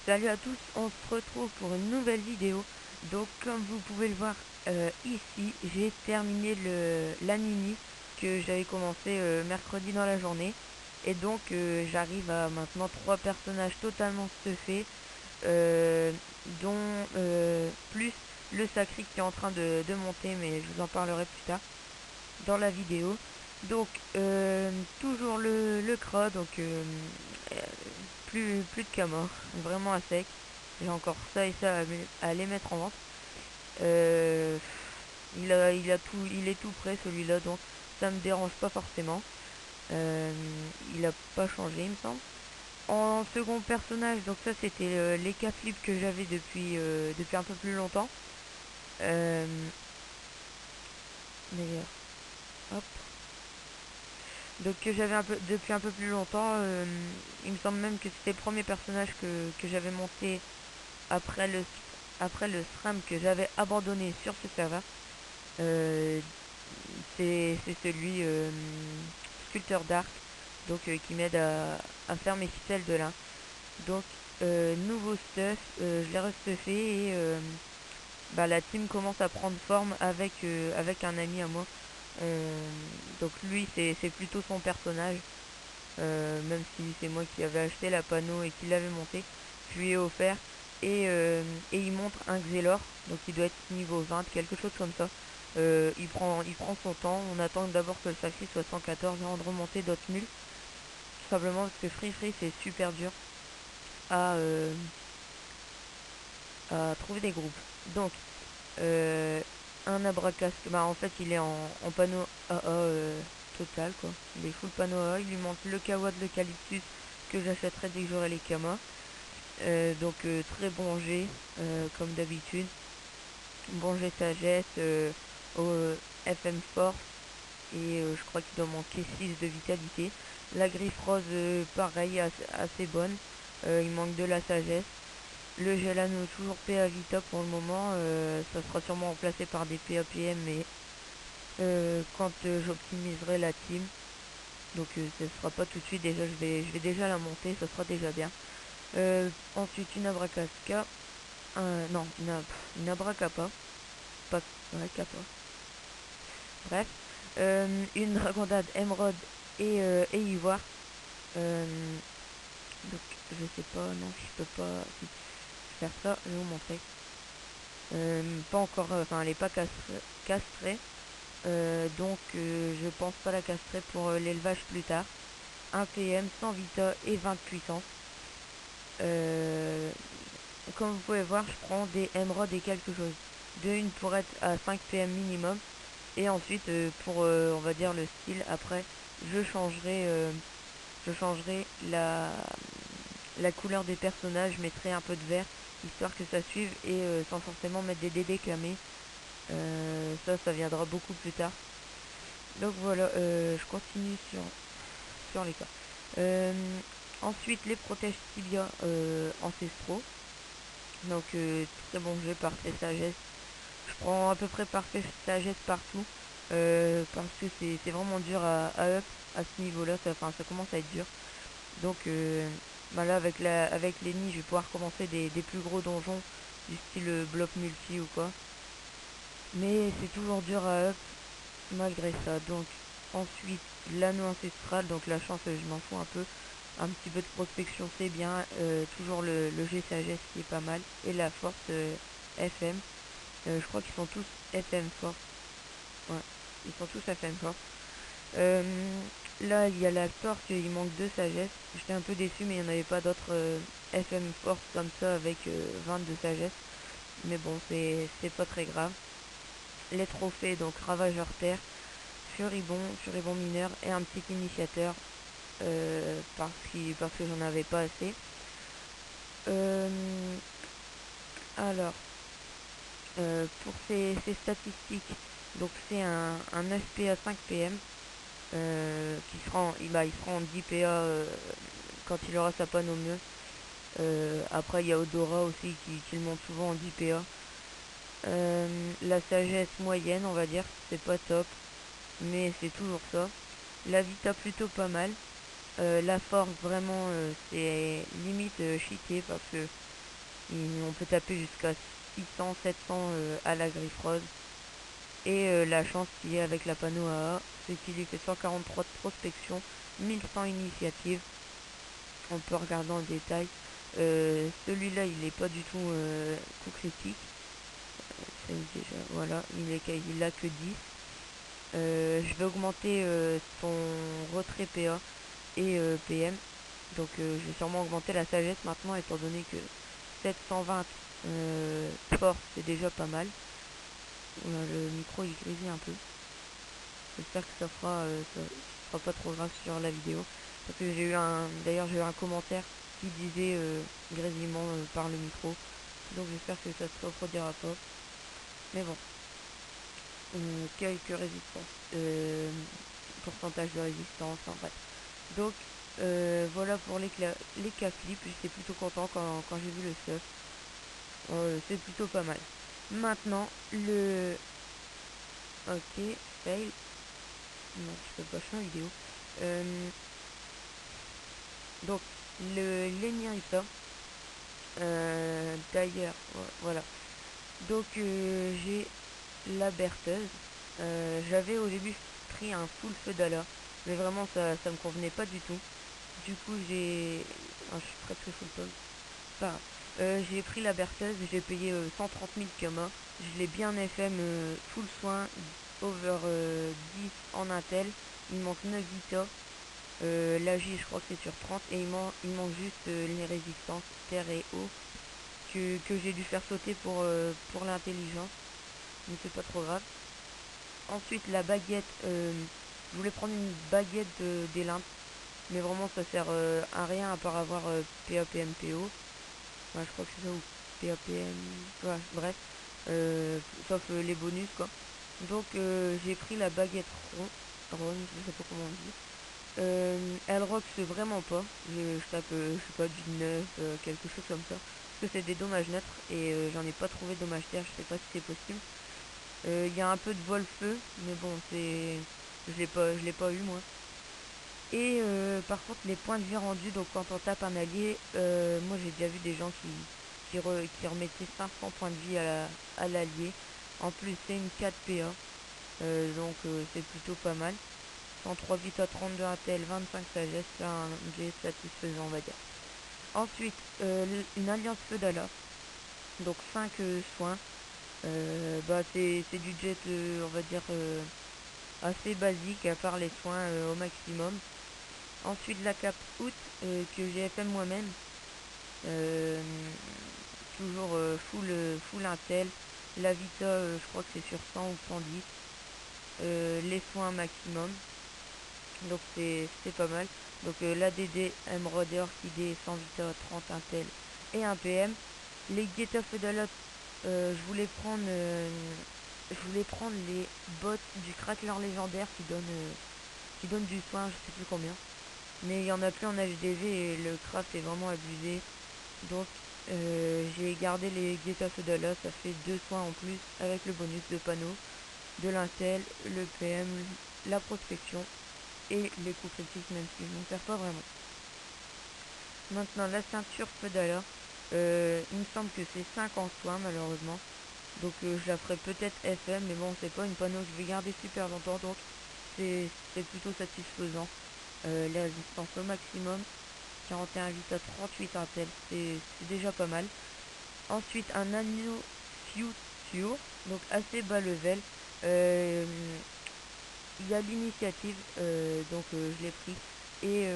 Salut à tous, on se retrouve pour une nouvelle vidéo. Donc comme vous pouvez le voir ici, j'ai terminé la Nini que j'avais commencé mercredi dans la journée. Et donc j'arrive à maintenant 3 personnages totalement stuffés, euh, dont plus le sacré qui est en train de monter, mais je vous en parlerai plus tard dans la vidéo. Donc toujours le CRA, donc plus de Camor, vraiment à sec. J'ai encore ça et ça à les mettre en vente. Euh, il est tout prêt celui-là, donc ça me dérange pas forcément. Euh, il a pas changé, il me semble. En second personnage, donc ça c'était les cas flips que j'avais depuis un peu plus longtemps. Euh, D'ailleurs, hop. Donc que j'avais un peu depuis un peu plus longtemps. Il me semble même que c'était le premier personnage que j'avais monté après après le SRAM que j'avais abandonné sur ce serveur. Euh, c'est celui sculpteur d'arc, donc qui m'aide à faire mes ficelles de là. Donc nouveau stuff, je l'ai restuffé et bah, la team commence à prendre forme avec un ami à moi. Donc lui c'est plutôt son personnage. Même si c'est moi qui avais acheté la panneau et qui l'avais monté, je lui ai offert. Et il montre un Xelor, donc il doit être niveau 20, quelque chose comme ça. Il prend son temps, on attend d'abord que le sacré soit 114 avant de remonter d'autres mules. Tout simplement parce que Free c'est super dur à, euh, à trouver des groupes. Donc, euh, un abracasque, bah en fait il est en panneau AA total quoi. Il est full panneau AA, il lui manque le kawa de l'eucalyptus que j'achèterai dès que j'aurai les kamas. Donc très bon jet comme d'habitude. Bon jet sagesse au FM Force et je crois qu'il doit manquer 6 de vitalité. La griffe rose pareil assez bonne. Il manque de la sagesse. Le Gelano toujours PA Vita pour le moment, ça sera sûrement remplacé par des PAPM mais quand j'optimiserai la team. Donc ce sera pas tout de suite, déjà je vais déjà la monter, ça sera déjà bien. Ensuite une Abracasca, non une Abracapa, pas ouais, Kappa. Bref, une Dragondade Emerald et Ivoire. Euh, donc je sais pas, non je peux pas si, faire ça, je vais vous montrer. Pas encore, enfin elle est pas castrée. Donc je pense pas la castrer pour l'élevage plus tard. 1 PM, 100 vita et 20 de puissance. Euh, Comme vous pouvez voir, je prends des émeraudes et quelque chose. De une pour être à 5 PM minimum. Et ensuite, pour, on va dire, le style, après, je changerai la couleur des personnages. Je mettrai un peu de vert, histoire que ça suive, et sans forcément mettre des DD camés. Ça viendra beaucoup plus tard. Donc voilà, je continue sur les cas. Euh, Ensuite, les protèges tibia ancestraux. Donc très bon jeu, parfait sagesse. Je prends à peu près parfait sagesse partout. Parce que c'est vraiment dur à up à ce niveau-là. Ça commence à être dur. Donc bah là avec les nids, je vais pouvoir commencer des plus gros donjons du style bloc multi ou quoi. Mais c'est toujours dur à up malgré ça. Donc ensuite l'anneau ancestral, donc la chance je m'en fous un peu. Un petit peu de prospection c'est bien. Toujours le G sagesse qui est pas mal. Et la force FM. Je crois qu'ils sont tous FM force. Ouais, ils sont tous FM force. Euh, Là il y a la torque, il manque de sagesse. J'étais un peu déçu mais il n'y en avait pas d'autres FM force comme ça avec 20 de sagesse. Mais bon c'est pas très grave. Les trophées, donc ravageur terre, furibond mineur et un petit initiateur parce que j'en avais pas assez. Euh, alors, pour ces statistiques, donc c'est un FP à 5 PM qui sera il sera en 10 PA quand il aura sa panne au mieux. Après, il y a Odora aussi qui le monte souvent en 10 PA. La sagesse moyenne, on va dire, c'est pas top, mais c'est toujours ça. La vita plutôt pas mal. La force vraiment c'est limite cheaté parce que on peut taper jusqu'à 600, 700 à la griffe rose. Et la chance qui est avec la panneau AA, c'est qu'il y fait 143 de prospection, 1100 initiatives. On peut regarder en détail. Celui-là, il n'est pas du tout coup critique. Déjà, voilà, il a que 10. Je vais augmenter son retrait PA et PM. Donc je vais sûrement augmenter la sagesse maintenant étant donné que 720 force c'est déjà pas mal. Voilà, le micro il grésille un peu. J'espère que ça sera pas trop grave sur la vidéo. Parce que d'ailleurs j'ai eu un commentaire qui disait grésillement par le micro. Donc j'espère que ça se reproduira pas. Mais bon, quelques résistances, pourcentage de résistance, en bref. Donc voilà pour les cas flips, j'étais plutôt content quand j'ai vu le stuff. C'est plutôt pas mal. Maintenant, Ok, fail. Non, je peux pas faire une vidéo. Donc, l'émérita. D'ailleurs, voilà. Donc, j'ai la bertheuse. J'avais au début pris un full feu d'Ala, mais vraiment ça me convenait pas du tout. Du coup, je suis presque full pause. Pas grave. J'ai pris la bertheuse, j'ai payé 130 000 Kama. Je l'ai bien FM full soin, over 10 en Intel. Il me manque 9 Vita. L'AJ, je crois que c'est sur 30. Et il manque juste les résistances terre et eau que j'ai dû faire sauter pour l'intelligence. Mais c'est pas trop grave. Ensuite, la baguette. Je voulais prendre une baguette des limbes. Mais vraiment, ça sert à rien à part avoir PAPMPO. Ouais, je crois que c'est ça ou PAPM. Ouais, bref. Sauf les bonus quoi. Donc j'ai pris la baguette ronde, je sais pas comment on dit. Elle rock vraiment pas. Je tape, je sais pas, du 9, quelque chose comme ça. Parce que c'est des dommages neutres et j'en ai pas trouvé de dommage terre, je sais pas si c'est possible. Il y a un peu de vol-feu, mais bon, je l'ai pas eu moi. Et par contre, les points de vie rendus, donc quand on tape un allié, moi j'ai déjà vu des gens qui remettaient 500 points de vie à l'allié. En plus, c'est une 4 PA, donc c'est plutôt pas mal. 103 vita, 32 intel, 25 sagesse, c'est un jet satisfaisant, on va dire. Ensuite, une alliance feudala, donc 5 soins. C'est du jet, on va dire, assez basique, à part les soins au maximum. Ensuite, la cape août que j'ai fait moi-même. Euh, Toujours full intel. La vita, je crois que c'est sur 100 ou 110. Les soins maximum. Donc c'est pas mal. Donc l'ADD, Emerald Orchidée, 100 vita, 30 intel et un PM. Les Geta Fedalot, je voulais prendre les bots du craqueleur légendaire qui donne du soin, je sais plus combien. Mais il y en a plus en HDV et le craft est vraiment abusé. Donc j'ai gardé les Geta Fedala, ça fait 2 soins en plus avec le bonus de panneau, de l'intel, le PM, la prospection et les coups critiques même si je m'en sers pas vraiment. Maintenant la ceinture Fedala, il me semble que c'est 5 en soins malheureusement. Donc je la ferai peut-être FM, mais bon c'est pas une panneau que je vais garder super longtemps, donc c'est plutôt satisfaisant. Les résistances au maximum, 41 vita, 38 intel, c'est déjà pas mal. Ensuite un anneau future, donc assez bas level. Il y a l'initiative, donc je l'ai pris, et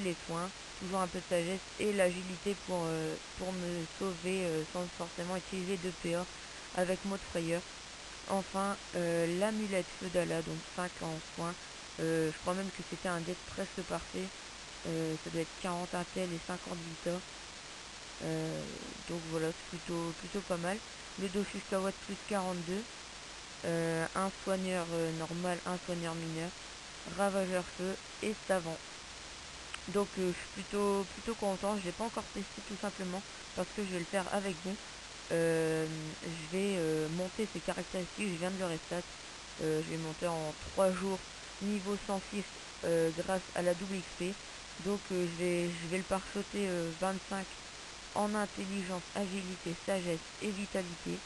les soins, toujours un peu de sagesse, et l'agilité pour me sauver sans forcément utiliser de PA avec mode frayeur. Enfin, l'amulette Feudala, donc 5 en soins. Je crois même que c'était un deck presque parfait. Ça doit être 40 intel et 50 vita. Donc voilà, c'est plutôt pas mal. Le Dofus Kawat plus 42. Un soigneur normal, un soigneur mineur, ravageur feu et savant. Donc je suis plutôt content. Je l'ai pas encore testé tout simplement parce que je vais le faire avec vous. Je vais monter ses caractéristiques, je viens de le restat. Je vais monter en 3 jours niveau 106 grâce à la double XP. Donc je vais le pare-choter 25 en intelligence, agilité, sagesse et vitalité.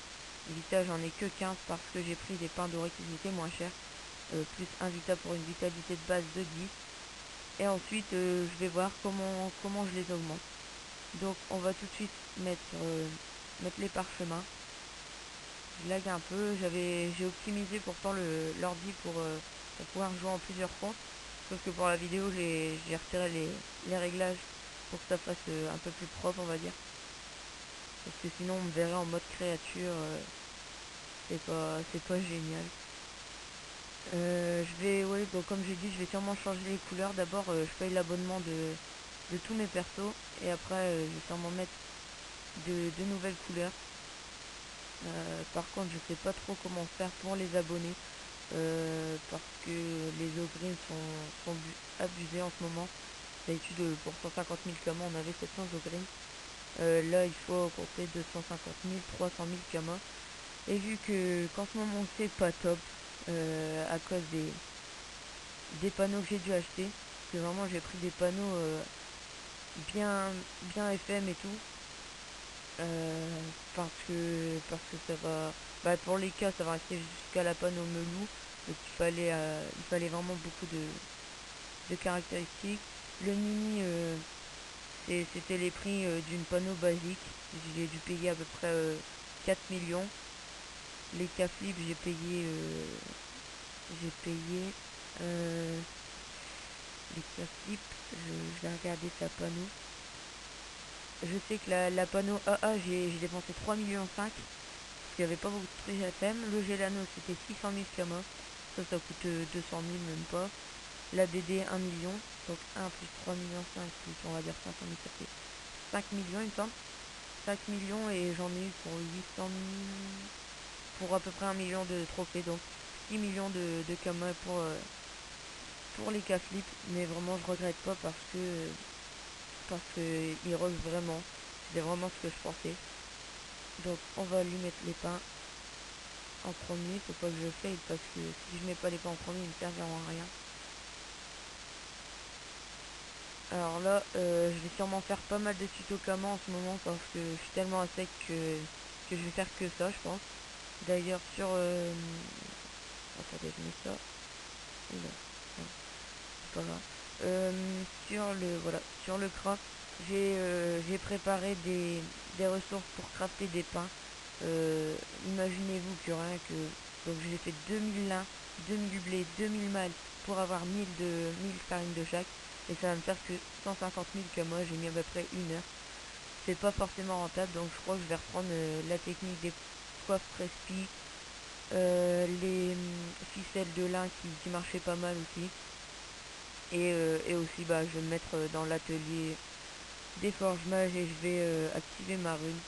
Vita, j'en ai que 15 parce que j'ai pris des pains dorés qui étaient moins chers. Plus un Vita pour une vitalité de base de 10. Et ensuite, je vais voir comment je les augmente. Donc, on va tout de suite mettre les parchemins. Je lag un peu. J'ai optimisé pourtant l'ordi pour pouvoir jouer en plusieurs comptes. Sauf que pour la vidéo, j'ai retiré les réglages pour que ça fasse un peu plus propre, on va dire. Parce que sinon, on me verrait en mode créature. C'est pas génial. Ouais, donc comme j'ai dit, je vais sûrement changer les couleurs. D'abord, je paye l'abonnement de tous mes persos. Et après, je vais sûrement mettre de nouvelles couleurs. Par contre, je sais pas trop comment faire pour les abonnés. Parce que les ogres sont abusés en ce moment. D'habitude, pour 150 000 kamas, on avait 700 ogres. Là, il faut compter 250 000, 300 000 kamas. Et vu qu'en ce moment, c'est pas top, à cause des panneaux que j'ai dû acheter, parce que vraiment, j'ai pris des panneaux bien FM et tout. Parce que ça va, bah pour les cas ça va rester jusqu'à la panne au melou, donc il fallait vraiment beaucoup de caractéristiques. Le mini, c'était les prix d'une panneau basique. J'ai dû payer à peu près 4 millions. Les cas flip euh, les cas flip, je vais regarder sa panneau. Je sais que la panneau AA, j'ai dépensé 3 millions 5 parce qu'il n'y avait pas beaucoup de prix à thème. Le Gelano, c'était 600 000 kamas. Ça coûte 200 000, même pas. La DD, 1 million. Donc 1 plus 3 millions 5 plus, on va dire 500 000, ça fait 5 millions, il me semble. 5 millions et j'en ai eu pour 800 000, pour à peu près 1 million de trophées. Donc 6 millions de kamas pour les cas flip. Mais vraiment, je regrette pas parce que il rose vraiment. C'était vraiment ce que je pensais. Donc on va lui mettre les pains en premier. Faut pas que je faille parce que si je mets pas les pains en premier, ils ne serviront à rien. Alors là, je vais sûrement faire pas mal de tutos Kama en ce moment parce que je suis tellement à sec que je vais faire que ça, je pense. D'ailleurs sur... attendez, je mets ça. Oula, non, c'est pas grave. Sur le craft, j'ai préparé des ressources pour crafter des pains. Imaginez-vous que rien que... Donc j'ai fait 2000 lin, 2000 blé, 2000 mal pour avoir 1000 farines de chaque. Et ça va me faire que 150 000 que moi j'ai mis à peu près 1 heure. C'est pas forcément rentable, donc je crois que je vais reprendre la technique des coiffes prespi, les ficelles de lin qui marchaient pas mal aussi. Et aussi bah, je vais me mettre dans l'atelier des forges mages et je vais activer ma rune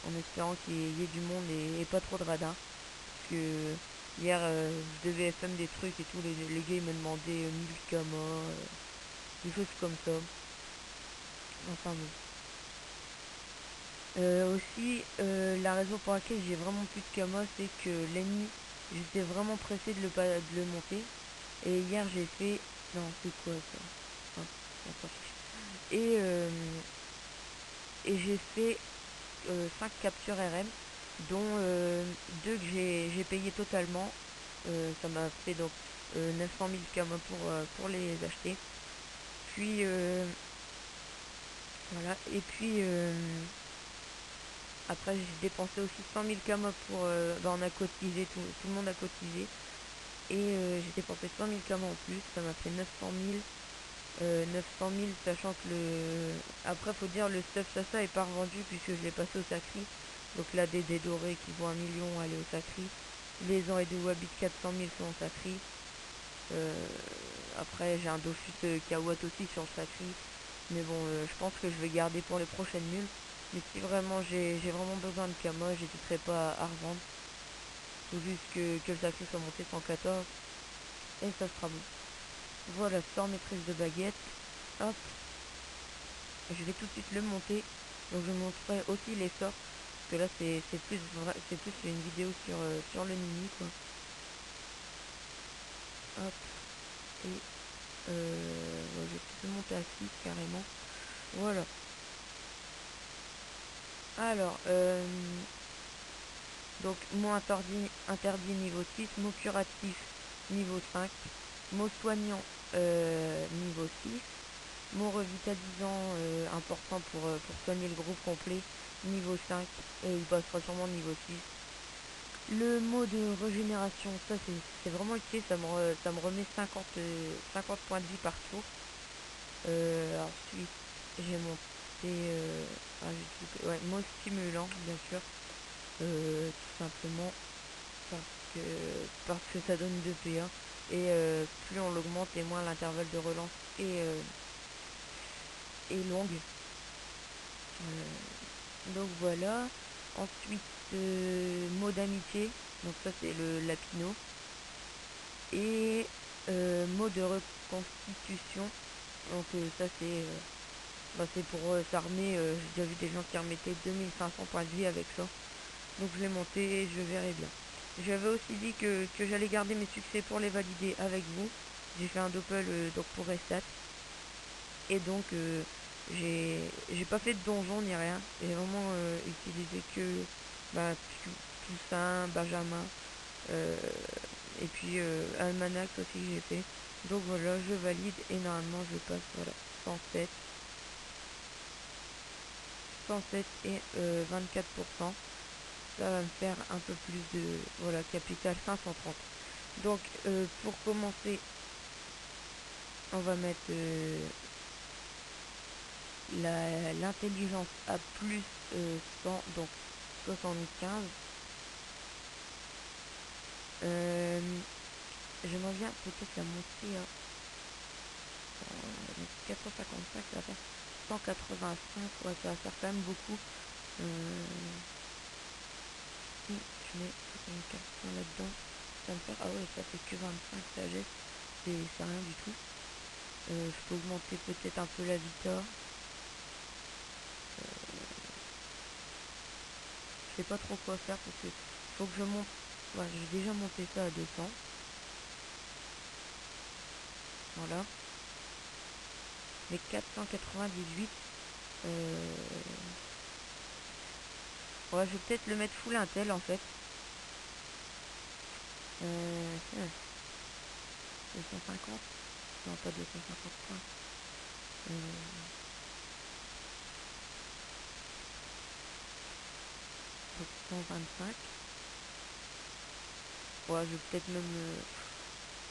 en espérant qu'il y ait du monde et pas trop de radins. Parce que hier je devais FM des trucs et tout, les gars ils me demandaient 1000 kamas, des choses comme ça. Enfin bon. Aussi, la raison pour laquelle j'ai vraiment plus de kamas, c'est que l'ennemi, j'étais vraiment pressé de le monter. Et hier j'ai fait... Non, c'est quoi ça? Ah, on s'en fiche. Et j'ai fait 5 captures RM, dont 2 que j'ai payé totalement. Ça m'a fait donc 900 000 kamas pour les acheter. Puis voilà. Et puis après j'ai dépensé aussi 100 000 kamas pour... bah, on a cotisé, tout le monde a cotisé. Et j'ai dépensé 100 000 kamas en plus. Ça m'a fait 900 000. 900 000, sachant que après faut dire le stuff Sasa est pas revendu puisque je l'ai passé au Sacri. Donc là des dorés qui vaut 1 million aller au Sacri. Les ans et de Wabit 400 000 sont au Sacri. Après j'ai un Dofus Kawat aussi sur le Sacri. Mais bon je pense que je vais garder pour les prochaines nuls. Mais si vraiment j'ai vraiment besoin de Kama, j'hésiterai pas à revendre. Faut juste que le Sacri soit monté 114. Et ça sera bon. Voilà, sort maîtrise de baguette. Hop. Je vais tout de suite le monter. Donc je montrerai aussi les sorts. Parce que là c'est plus une vidéo sur le mini quoi. Hop. Et Ouais, je vais peut-être le monter à 6 carrément. Voilà. Alors, donc mot interdit niveau 6, mot curatif niveau 5, mot soignant niveau 6, mot revitalisant important pour soigner le groupe complet niveau 5 et il passera sûrement niveau 6. Le mot de régénération, ça c'est vraiment utile, ça me remet 50 points de vie par tour. Ensuite, j'ai monté ouais, mot stimulant, bien sûr, tout simplement parce que, parce que ça donne 2 PA et plus on l'augmente et moins l'intervalle de relance est longue. Donc voilà. Ensuite, mot d'amitié, donc ça c'est le lapino. Et mot de reconstitution, donc ça c'est pour s'armer. J'ai déjà vu des gens qui remettaient 2500 points de vie avec ça. Donc je l'ai monté et je verrai bien. J'avais aussi dit que j'allais garder mes succès pour les valider avec vous. J'ai fait un doppel donc pour Restat. Et donc j'ai pas fait de donjon ni rien. J'ai vraiment utilisé que bah, Toussaint, Benjamin euh, et puis Almanac aussi que j'ai fait. Donc voilà, je valide et normalement je passe voilà 107, 107 et 24%. Ça va me faire un peu plus de voilà capital 530. Donc pour commencer, on va mettre l'intelligence à plus 100, donc 75. Euh, J'aimerais bien peut-être la monter à 455, ça va faire 185, ouais, ça va faire quand même beaucoup. Si je mets 75 là-dedans, ça va me faire, ah ouais, ça fait que 25 sagesse, c'est rien du tout. Je peux augmenter peut-être un peu la vita. Je sais pas trop quoi faire parce que faut que je monte. Voilà, j'ai déjà monté ça à 200. Voilà. Mais 498. Euh... Ouais, je vais peut-être le mettre full intel en fait. 250. Non, pas 250 points. Euh... 125. Ouais, je vais peut-être même...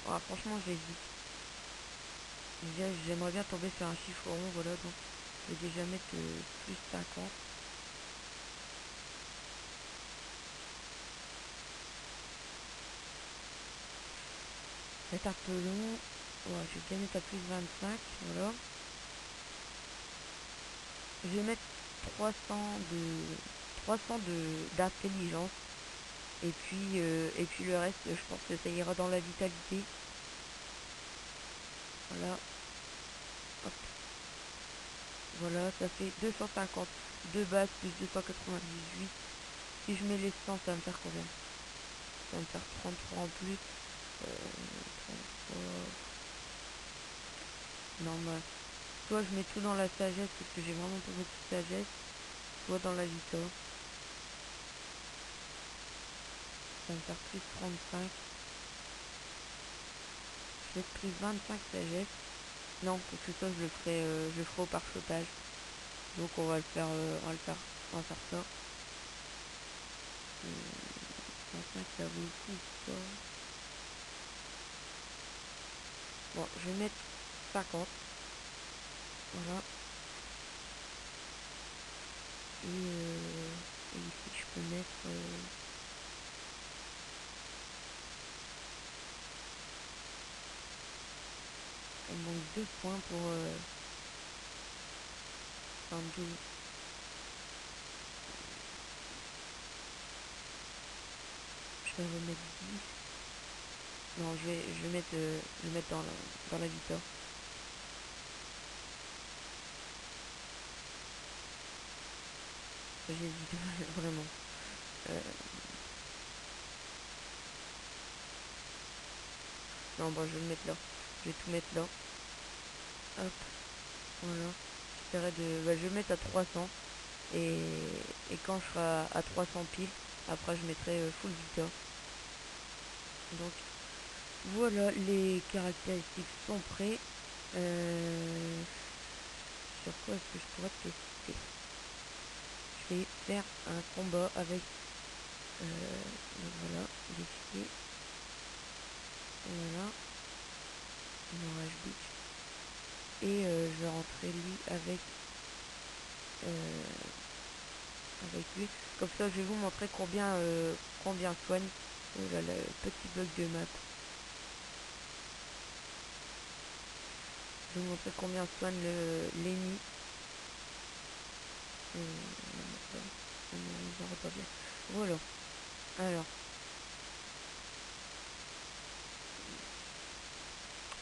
Ouais, franchement, j'hésite. J'aimerais bien tomber sur un chiffre rond, voilà, donc je vais déjà mettre plus 50. Ça va être un peu long. Ouais, je vais bien mettre à plus 25, voilà. Je vais mettre 300 d'intelligence. Et puis le reste, je pense que ça ira dans la vitalité. Voilà. Hop. Voilà, ça fait 250 de base plus 298. Si je mets les 100, ça va me faire combien? Ça va me faire 33 en plus. 33. Non, bah, soit je mets tout dans la sagesse parce que j'ai vraiment pas beaucoup de sagesse, soit dans la vita. Ça va me faire plus 35. Je vais être plus 25 sagesse. Non, parce que ça je le ferai au parchetage. Donc on va le faire, on va faire ça. 35 ça vaut le coup ou pas? Bon, je vais mettre 50. Voilà. Et ici je peux mettre... il manque 2 points pour... enfin 2. Je vais remettre 10. Non, je vais mettre dans la vita. J'hésite vraiment. Euh, non, bon, je vais le mettre là. Je vais tout mettre là. Hop, voilà. J'essaierai de... Bah, je vais mettre à 300. Et quand je serai à 300 piles, après je mettrai full vita. Donc voilà, les caractéristiques sont prêts. Sur quoi est-ce que je pourrais tester? Je vais faire un combat avec donc voilà, défier. Voilà, une orage beach. Et je vais rentrer lui euh, avec lui. Comme ça je vais vous montrer combien soigne. Oh là là, petit bug de map. Je vais vous montrer combien soigne l'ennemi. On verra pas bien. Voilà. Alors,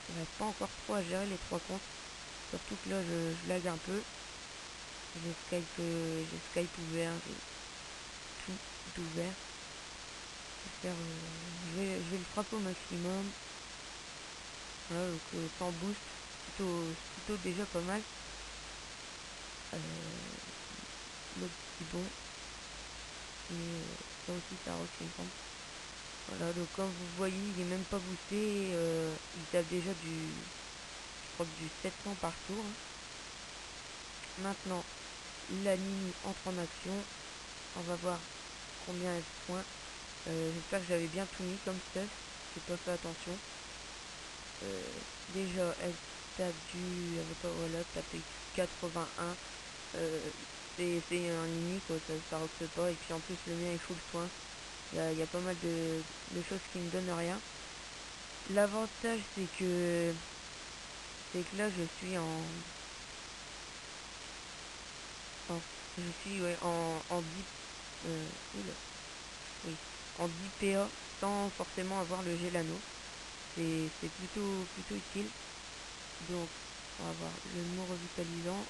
j'arrive pas encore trop à gérer les trois comptes. Surtout que là, je lag un peu. J'ai Skype ouvert, j'ai tout ouvert. Je vais le frapper au maximum. Voilà, donc sans boost, plutôt déjà pas mal. Le petit bon. Et ça aussi, ça rock une pompe. Voilà, donc comme vous voyez, il est même pas boosté. Il tape déjà je crois que du 700 par tour. Maintenant, la Nini entre en action. On va voir combien elle soigne. J'espère que j'avais bien tout mis comme stuff. J'ai pas fait attention. Déjà, elle va pas, voilà, taper 81. C'est un Nini, quoi, ça roxe pas. Et puis en plus, le mien il faut le soin. Il y a pas mal de choses qui me donnent rien. L'avantage, c'est que là, je suis je suis ouais, en 10, oula, oui, en 10 PA sans forcément avoir le Gelano. C'est plutôt utile. Donc, on va avoir le mot revitalisant,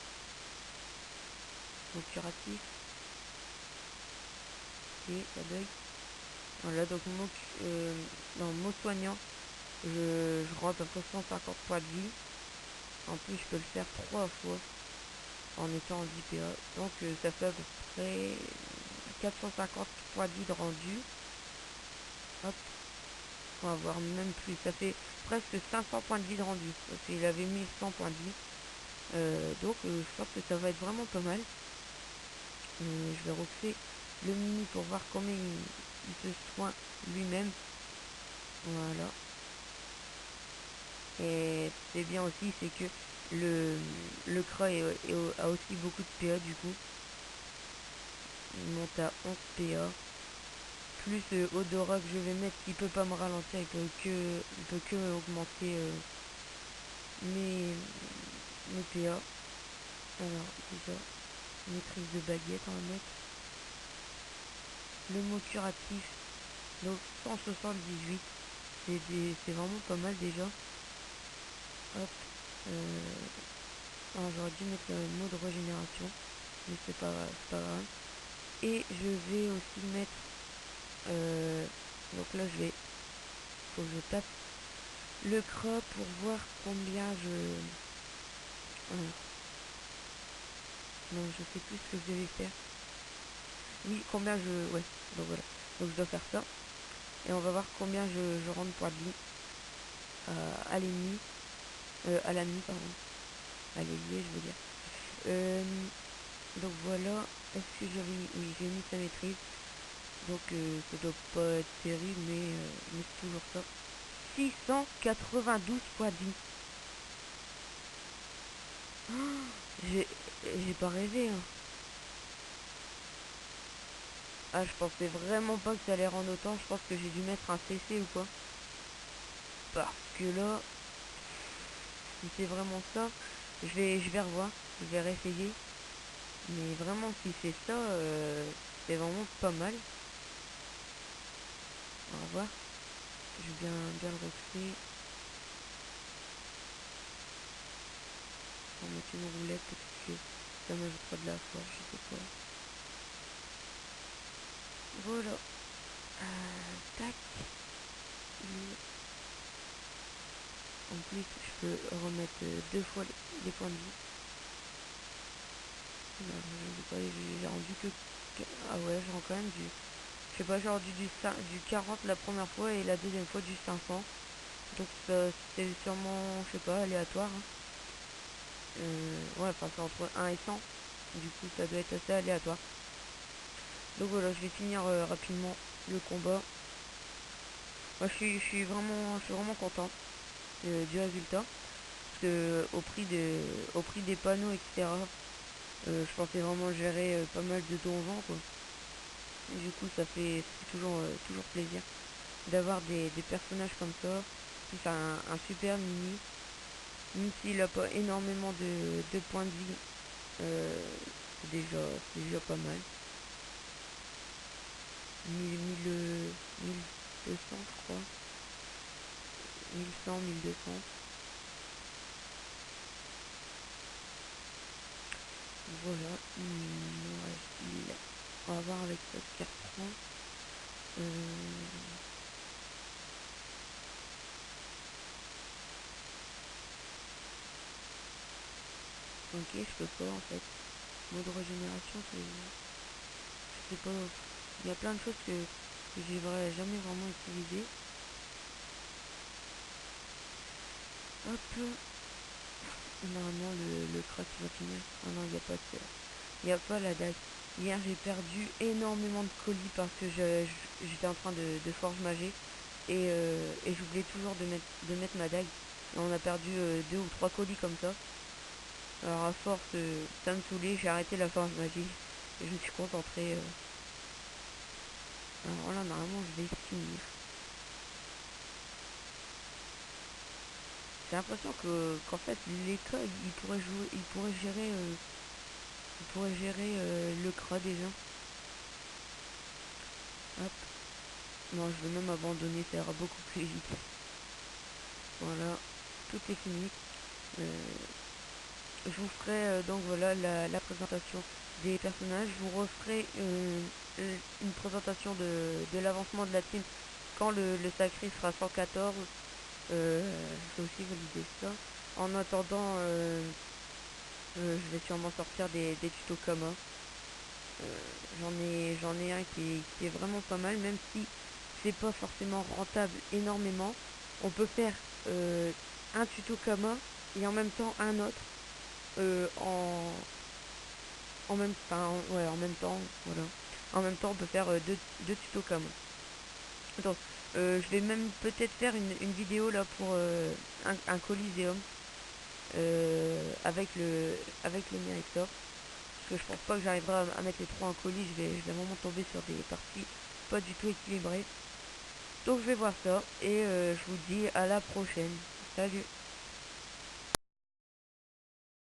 mot curatif, et ça bug. Voilà, donc non, mot soignant, je rentre à peu près 150 points de vie. En plus, je peux le faire 3 fois en étant en 10 PA. Donc, ça fait à peu près 450 points de vie de rendu. Hop, on va voir même plus. Ça fait presque 500 points de vie de rendu. Parce qu'il avait 1100 points de vie. Donc, je pense que ça va être vraiment pas mal. Je vais refaire le mini pour voir combien il se soigne lui-même. Voilà. Et c'est bien aussi, c'est que le Kra a aussi beaucoup de PA du coup. Il monte à 11 PA. Plus Odora que je vais mettre, qui peut pas me ralentir, il peut que augmenter mes, mes PA. Alors déjà, maîtrise de baguette on va mettre. Le mot curatif, donc 178. C'est vraiment pas mal déjà. Hop. J'aurais dû mettre le mot de régénération, mais c'est pas grave. Et je vais aussi mettre donc là faut que je tape le CRA pour voir combien alors, non, je sais plus ce que je devais faire. Oui, ouais, donc voilà. Donc je dois faire ça. Et on va voir combien je rentre pour vie à l'ennemi. À l'ennemi, pardon. À l'ailier, je veux dire. Donc voilà. Est-ce que j'avais... Oui, j'ai mis sa maîtrise. Donc ça doit pas être terrible, mais c'est toujours ça. 692 points de vie. J'ai pas rêvé, hein. Ah, je pensais vraiment pas que ça allait rendre autant. Je pense que j'ai dû mettre un CC ou quoi. Parce que là, si c'est vraiment ça, je vais revoir. Je vais réessayer. Mais vraiment, si c'est ça, c'est vraiment pas mal. On va voir. Je vais bien le repousser. On va mettre une roulette parce que ça m'ajoutera de la force, je sais pas. Voilà. Tac. En plus, je peux remettre 2 fois les points de vie. Non, je sais pas, j'ai rendu ah ouais, j'ai quand même du... Je sais pas, j'ai rendu du 40 la première fois et la deuxième fois du 500. Donc c'est sûrement, je sais pas, aléatoire. Hein. Ouais, enfin c'est entre 1 et 100. Du coup, ça doit être assez aléatoire. Donc voilà, je vais finir rapidement le combat. Moi, je suis vraiment content du résultat. Parce que au prix des panneaux, etc., je pensais vraiment gérer pas mal de donjons, quoi. Et du coup, ça fait toujours plaisir d'avoir des personnages comme ça. Plus un super mini. Même s'il a pas énormément de points de vie, euh, c'est déjà pas mal. 1200, je crois. 1100, 1200. Voilà. On va voir avec ça ce qu'il reprend. Ok, je peux pas en fait. Mode régénération, je sais pas. Il y a plein de choses que j'ai jamais vraiment utilisé. Hop. Normalement le crack va finir. Ah non, il n'y a pas la dague. Hier j'ai perdu énormément de colis parce que j'étais en train de forge mager et j'oubliais toujours de mettre ma dague. Et on a perdu 2 ou 3 colis comme ça. Alors à force, ça me saoulait, j'ai arrêté la forge magie et je me suis concentré. Alors là normalement je vais finir. J'ai l'impression qu'en fait l'État il pourrait gérer le CRA déjà. Hop. Non, je vais même abandonner, ça ira beaucoup plus vite. Voilà, tout est fini. Je vous ferai donc voilà la présentation des personnages. Je vous referai une présentation de l'avancement de la team quand le sacré sera 114. Je vais aussi valider ça. En attendant, je vais sûrement sortir des tutos Kama. J'en ai un qui est vraiment pas mal, même si c'est pas forcément rentable énormément. On peut faire un tuto Kama et en même temps un autre en même temps, voilà. En même temps, on peut faire deux tutos Kama. Donc, je vais même peut-être faire une vidéo là pour un Coliseum avec le mien Hector. Parce que je pense pas que j'arriverai à mettre les 3 en colis, je vais vraiment tomber sur des parties pas du tout équilibrées. Donc je vais voir ça et je vous dis à la prochaine. Salut!